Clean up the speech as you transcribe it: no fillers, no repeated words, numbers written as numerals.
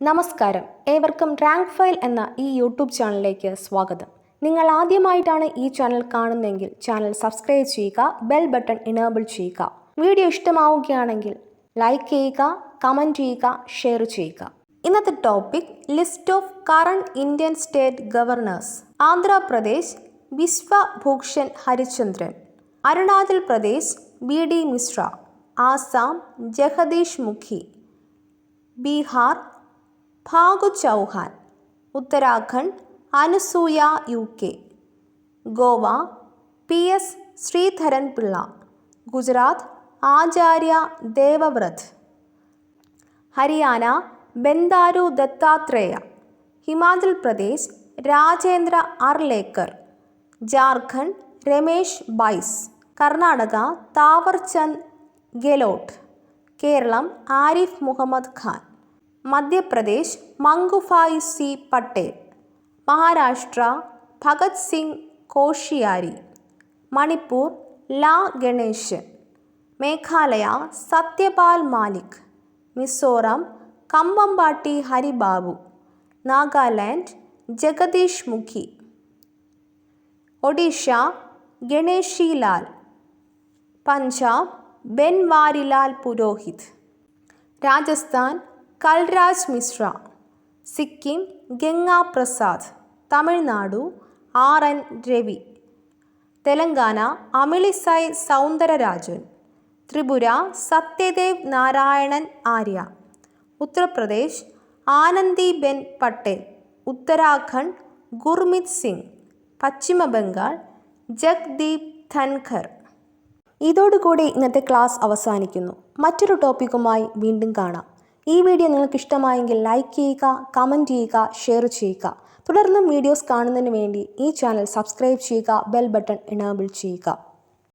നമസ്കാരം, ഏവർക്കും rank file എന്ന ഈ യൂട്യൂബ് ചാനലിലേക്ക് സ്വാഗതം. നിങ്ങൾ ആദ്യമായിട്ടാണ് ഈ ചാനൽ കാണുന്നതെങ്കിൽ ചാനൽ സബ്സ്ക്രൈബ് ചെയ്യുക, ബെൽ ബട്ടൺ ഇനേബിൾ ചെയ്യുക. വീഡിയോ ഇഷ്ടമാവുകയാണെങ്കിൽ ലൈക്ക് ചെയ്യുക, കമൻറ്റ് ചെയ്യുക, ഷെയർ ചെയ്യുക. ഇന്നത്തെ topic list of current Indian state governors. Andhra Pradesh Biswabhusan Harichandan, Arunachal Pradesh BD Mishra, Assam Jagdish Mukhi, Bihar Bhagu Chauhan, Uttarakhand Anusuiya UK, Goa PS Sreedharan Pillai, Gujarat Acharya Devvrat, Haryana Bandaru Dattatreya, Himachal Pradesh Rajendra Arlekar, Jharkhand Ramesh Bais, Karnataka Thaawarchand Gehlot, Keralam Arif Mohammed Khan, Madhya Pradesh Mangubhai C Patel, Maharashtra Bhagat Singh Koshyari, Manipur ലാ ഗണേശൻ, മേഘാലയ സത്യപാൽ മാലിക്, മിസോറാം കമ്പംപാട്ടി ഹരിബാബു, നാഗാലാൻഡ് ജഗദീഷ് മുഖി, ഒഡീഷ ഗണേഷി ലാൽ, പഞ്ചാബ് ബൻവാരിലാൽ പുരോഹിത്, രാജസ്ഥാൻ കൽരാജ് മിശ്ര, സിക്കിം ഗംഗാ പ്രസാദ്, തമിഴ്നാടു RN രവി, തെലങ്കാന അമിളിസൈ സൗന്ദരരാജൻ, ത്രിപുര സത്യദേവ് നാരായണൻ ആര്യ, ഉത്തർപ്രദേശ് ആനന്ദിബെൻ പട്ടേൽ, ഉത്തരാഖണ്ഡ് ഗുർമിത് സിംഗ്, പശ്ചിമ ബംഗാൾ ജഗ്ദീപ് ധൻഖർ. ഇതോടുകൂടി ഇന്നത്തെ ക്ലാസ് അവസാനിക്കുന്നു. മറ്റൊരു ടോപ്പിക്കുമായി വീണ്ടും കാണാം. ഈ വീഡിയോ നിങ്ങൾക്ക് ഇഷ്ടമായെങ്കിൽ ലൈക്ക് ചെയ്യുക, കമൻറ്റ് ചെയ്യുക, ഷെയർ ചെയ്യുക. തുടർന്നും വീഡിയോസ് കാണുന്നതിന് വേണ്ടി ഈ ചാനൽ സബ്സ്ക്രൈബ് ചെയ്യുക, ബെൽ ബട്ടൺ ഇനേബിൾ ചെയ്യുക.